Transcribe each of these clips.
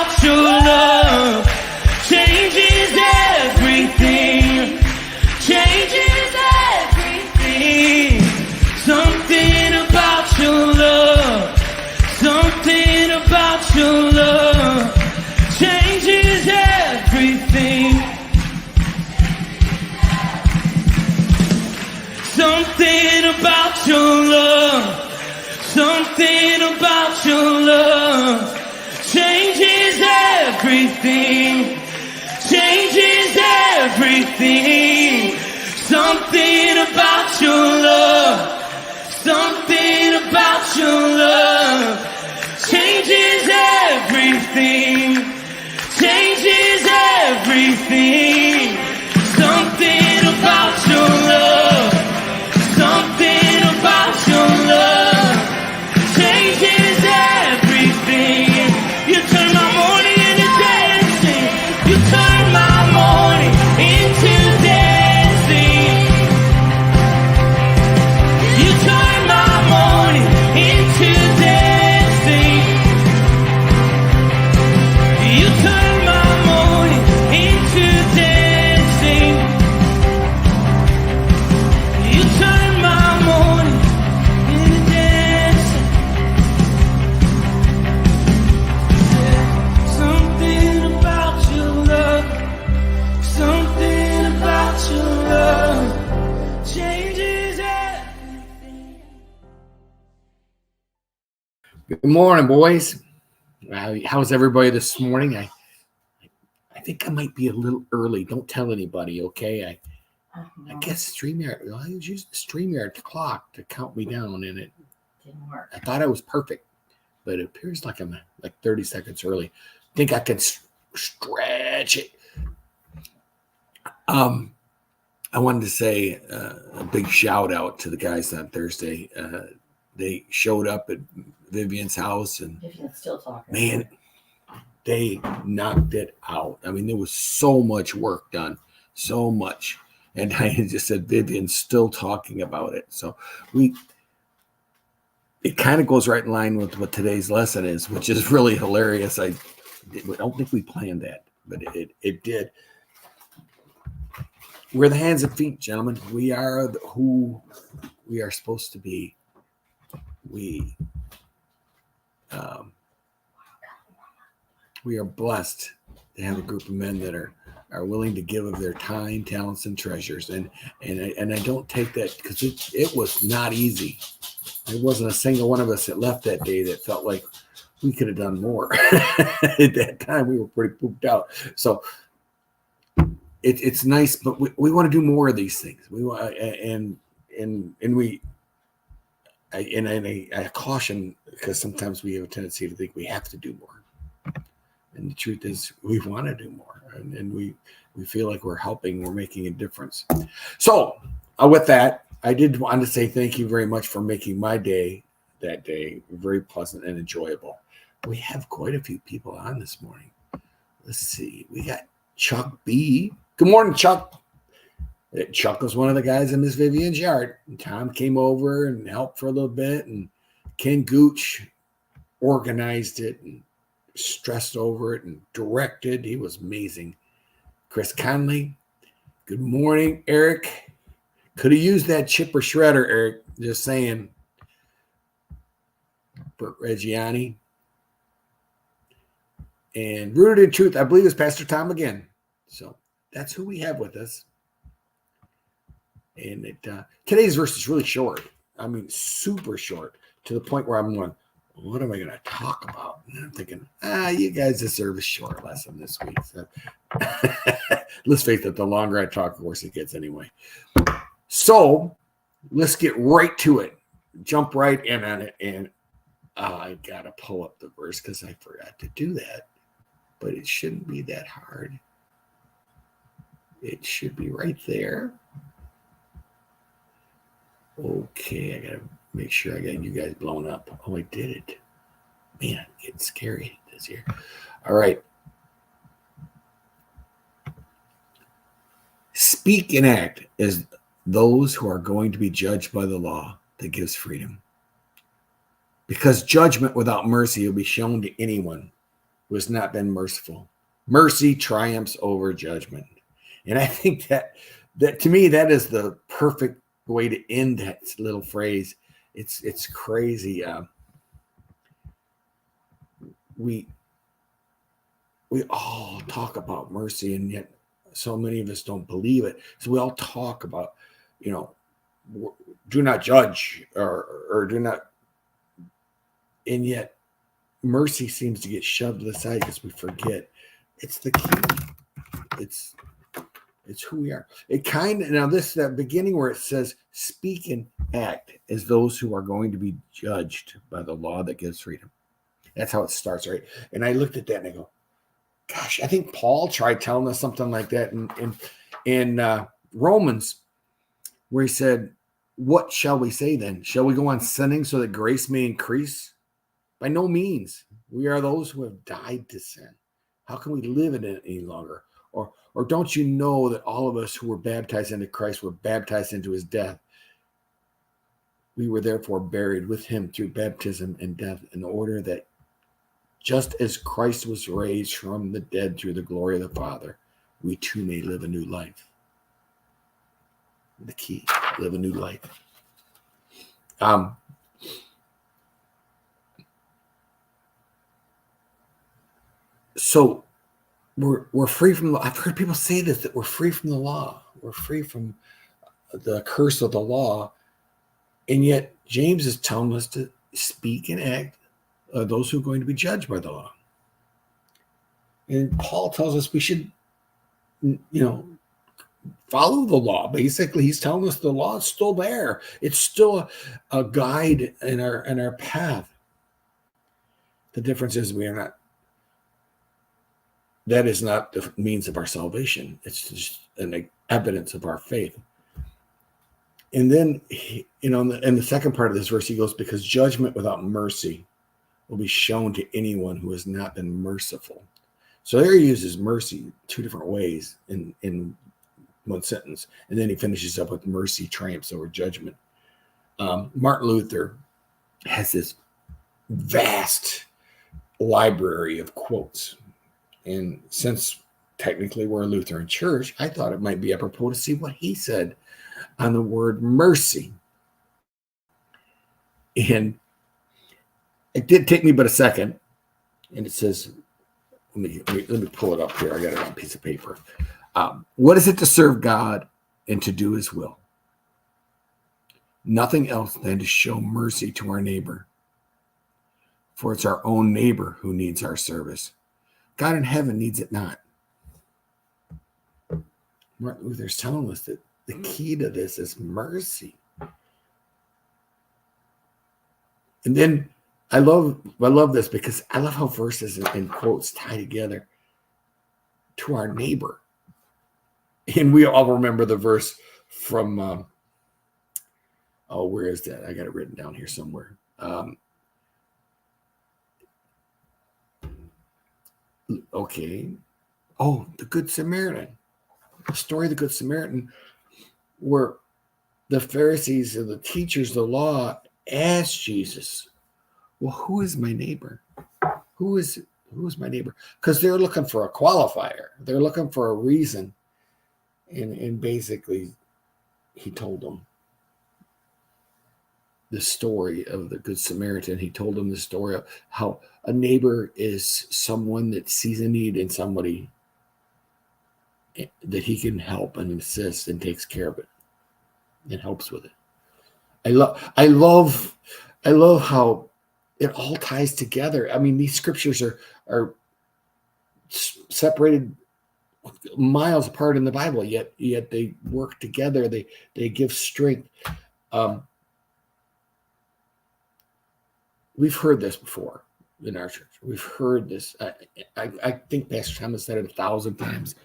about your love changes everything. Changes everything. Something about your love. Something about your love changes everything. Something about your love. Something about your love changes everything. Changes everything. Something about your love. Something about your love changes everything. Changes everything. Something about your love. Something about your love changes everything. You turn my morning into dancing. You turn my morning into dancing. You turn my morning into dancing. You turn my morning into dancing. You turn my morning into dancing. Something about your love. Something about your love changes everything. Good morning, boys. How's everybody this morning? I think I might be a little early. Don't tell anybody, okay? I guess StreamYard. Well, I was using the StreamYard clock to count me down, and it Didn't work. I thought I was perfect, but it appears like I'm like 30 seconds early. Think I can stretch it. I wanted to say a big shout out to the guys on Thursday. They showed up at Vivian's house, and Vivian's still talking. man, they knocked it out. I mean, there was so much work done, so much. And I just said, Vivian's still talking about it. So it kind of goes right in line with what today's lesson is, which is really hilarious. I don't think we planned that, but it did. We're the hands and feet, gentlemen. We are who we are supposed to be. We are blessed to have a group of men that are willing to give of their time, talents, and treasures. And I don't take that because it was not easy. There wasn't a single one of us that left that day that felt like we could have done more. At that time, we were pretty pooped out. So it's nice, but we want to do more of these things. We want I caution, because sometimes we have a tendency to think we have to do more. And the truth is, we want to do more, and we feel like we're helping, we're making a difference. So with that, I did want to say thank you very much for making my day, that day, very pleasant and enjoyable. We have quite a few people on this morning. Let's see. We got Chuck B. Good morning, Chuck. Chuck was one of the guys in Miss Vivian's yard. And Tom came over and helped for a little bit, and Ken Gooch organized it and stressed over it and directed. He was amazing. Chris Conley, good morning. Eric, could have used that chipper shredder, Eric, just saying. Bert Reggiani. And Rooted in Truth, I believe, is Pastor Tom again. So that's who we have with us. And today's verse is really short. I mean, super short, to the point where I'm going, what am I going to talk about? And I'm thinking, you guys deserve a short lesson this week. So let's face it, the longer I talk, the worse it gets anyway. So let's get right to it. Jump right in on it. And I got to pull up the verse because I forgot to do that. But it shouldn't be that hard. It should be right there. Okay, I got to make sure I got you guys blown up. Oh, I did it. Man, it's getting scary this year. All right. Speak and act as those who are going to be judged by the law that gives freedom. Because judgment without mercy will be shown to anyone who has not been merciful. Mercy triumphs over judgment. And I think that to me, that is the perfect way to end that little phrase. It's crazy. We all talk about mercy, and yet so many of us don't believe it. So we all talk about, do not judge or do not, and yet mercy seems to get shoved to the side because we forget it's the key. It's who we are. It kind of, now this, that beginning where it says speak and act as those who are going to be judged by the law that gives freedom. That's how it starts, right? And I looked at that and I go, gosh, I think Paul tried telling us something like that in Romans, where he said, what shall we say then? Shall we go on sinning so that grace may increase? By no means. We are those who have died to sin. How can we live in it any longer? Or don't you know that all of us who were baptized into Christ were baptized into his death? We were therefore buried with him through baptism and death, in order that just as Christ was raised from the dead through the glory of the Father, we too may live a new life. The key, live a new life. So we're free from, I've heard people say this, that we're free from the law. We're free from the curse of the law. And yet James is telling us to speak and act those who are going to be judged by the law. And Paul tells us we should, follow the law. Basically, he's telling us the law is still there. It's still a guide in our path. The difference is we are not, that is not the means of our salvation. It's just an evidence of our faith. And then, in the second part of this verse, he goes, because judgment without mercy will be shown to anyone who has not been merciful. So there he uses mercy two different ways in one sentence. And then he finishes up with mercy triumphs over judgment. Martin Luther has this vast library of quotes. And since technically we're a Lutheran church, I thought it might be apropos to see what he said on the word mercy. And it did take me but a second. And it says, let me pull it up here. I got it on a piece of paper. What is it to serve God and to do his will? Nothing else than to show mercy to our neighbor. For it's our own neighbor who needs our service. God in heaven needs it not. Martin Luther's telling us that the key to this is mercy. And then I love this because I love how verses and quotes tie together to our neighbor. And we all remember the verse from, where is that? I got it written down here somewhere. Okay. Oh, the Good Samaritan. The story of the Good Samaritan, where the Pharisees and the teachers of the law asked Jesus, well, who is my neighbor? Who is my neighbor? Because they're looking for a qualifier. They're looking for a reason. And basically, he told them the story of the Good Samaritan. He told them the story of how a neighbor is someone that sees a need in somebody that he can help and assist and takes care of it and helps with it. I love how it all ties together. I mean, these scriptures are separated miles apart in the Bible, yet they work together. They give strength. We've heard this before in our church. We've heard this. I think Pastor Thomas said it 1,000 times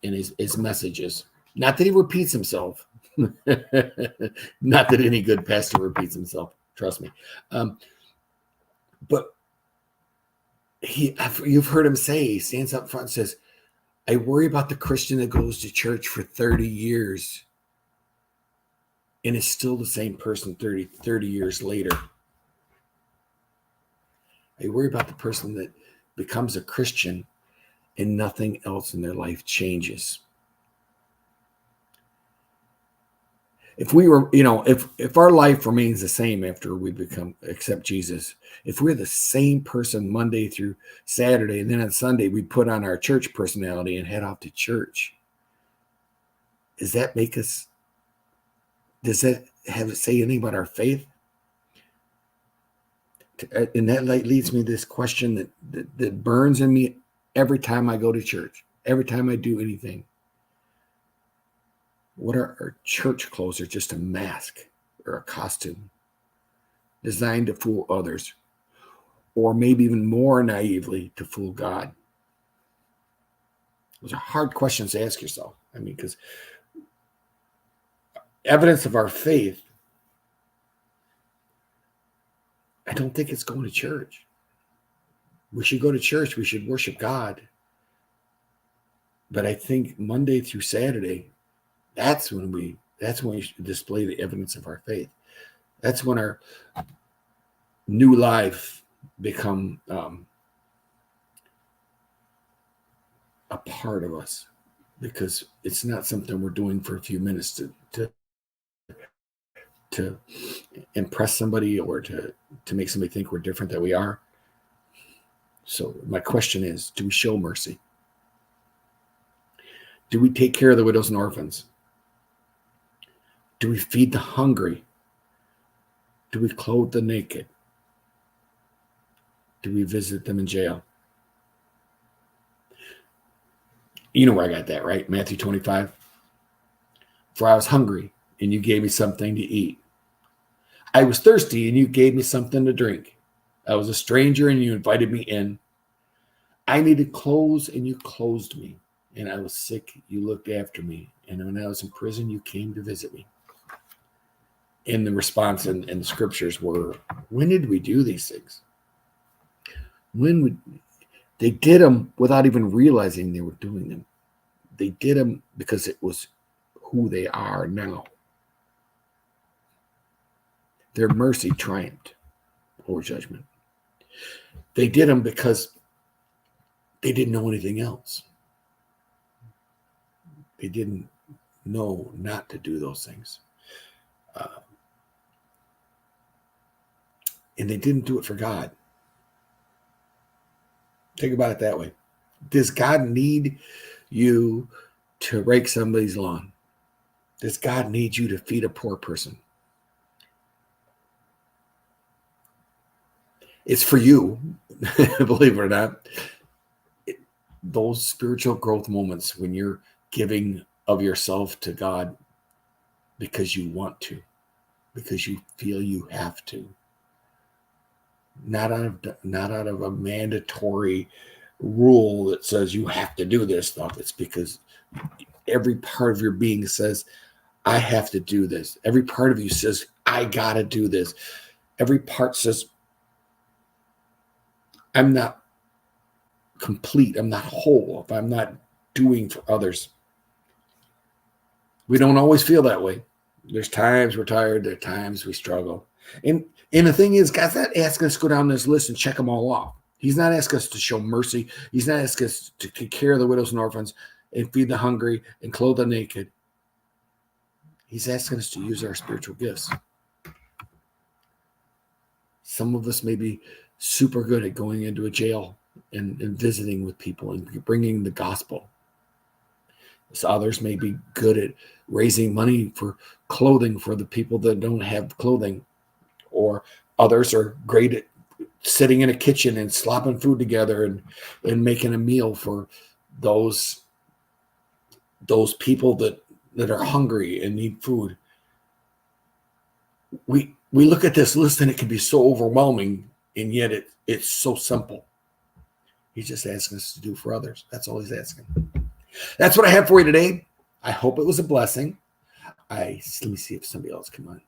in his messages. Not that he repeats himself. Not that any good pastor repeats himself. Trust me. But you've heard him say, he stands up front and says, I worry about the Christian that goes to church for 30 years and is still the same person 30 years later. I worry about the person that becomes a Christian and nothing else in their life changes. If we were, if our life remains the same after we accept Jesus, if we're the same person Monday through Saturday, and then on Sunday we put on our church personality and head off to church, does that have it say anything about our faith? And that leads me to this question that burns in me every time I go to church, every time I do anything. What are our church clothes? Are just a mask or a costume designed to fool others, or maybe even more naively to fool God? Those are hard questions to ask yourself. I mean, because evidence of our faith, I don't think it's going to church. We should go to church. We should worship God. But I think Monday through Saturday, that's when we should display the evidence of our faith. That's when our new life become a part of us, because it's not something we're doing for a few minutes to impress somebody or to make somebody think we're different than we are. So my question is, do we show mercy? Do we take care of the widows and orphans? Do we feed the hungry? Do we clothe the naked? Do we visit them in jail? You know where I got that, right? Matthew 25. For I was hungry, and you gave me something to eat. I was thirsty, and you gave me something to drink. I was a stranger, and you invited me in. I needed clothes, and you clothed me. And I was sick, you looked after me. And when I was in prison, you came to visit me. And the response in the scriptures were, when did we do these things? They did them without even realizing they were doing them. They did them because it was who they are now. Their mercy triumphed over judgment. They did them because they didn't know anything else. They didn't know not to do those things. And they didn't do it for God. Think about it that way. Does God need you to rake somebody's lawn? Does God need you to feed a poor person? It's for you, believe it or not. Those spiritual growth moments when you're giving of yourself to God because you want to, because you feel you have to. Not out of a mandatory rule that says you have to do this stuff. It's because every part of your being says, I have to do this. Every part of you says, I got to do this. Every part says, I'm not complete. I'm not whole if I'm not doing for others. We don't always feel that way. There's times we're tired. There are times we struggle. And the thing is, God's not asking us to go down this list and check them all off. He's not asking us to show mercy. He's not asking us to take care of the widows and orphans and feed the hungry and clothe the naked. He's asking us to use our spiritual gifts. Some of us may be super good at going into a jail and visiting with people and bringing the gospel. So others may be good at raising money for clothing for the people that don't have clothing. Or others are great at sitting in a kitchen and slopping food together and making a meal for those people that are hungry and need food. We look at this list and it can be so overwhelming, and yet it's so simple. He's just asking us to do for others. That's all he's asking. That's what I have for you today. I hope it was a blessing. Let me see if somebody else can.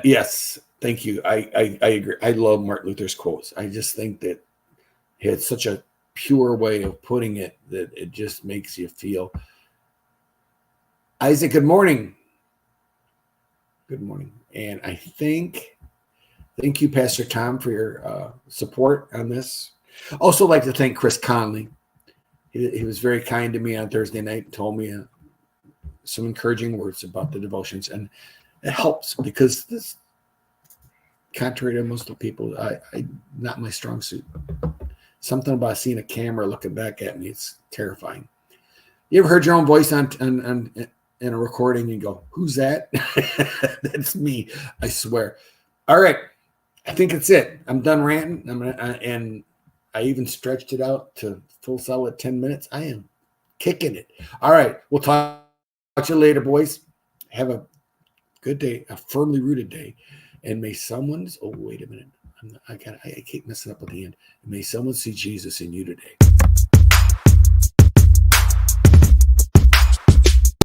Yes, thank you. I agree. I love Martin Luther's quotes. I just think that he had such a pure way of putting it that it just makes you feel. Isaac, good morning. Good morning. And I think Thank you, Pastor Tom, for your support on this. Also like to thank Chris Conley. He was very kind to me on Thursday night and told me some encouraging words about the devotions. And it helps because this, contrary to most of the people, I not my strong suit. Something about seeing a camera looking back at me, it's terrifying. You ever heard your own voice on in a recording and go, who's that? That's me, I swear. All right. I think that's it. I'm done ranting. And I even stretched it out to full solid 10 minutes. I am kicking it. All right. We'll talk to you later, boys. Have a good day, a firmly rooted day. And may someone's, oh, wait a minute. I keep messing up at the end. May someone see Jesus in you today.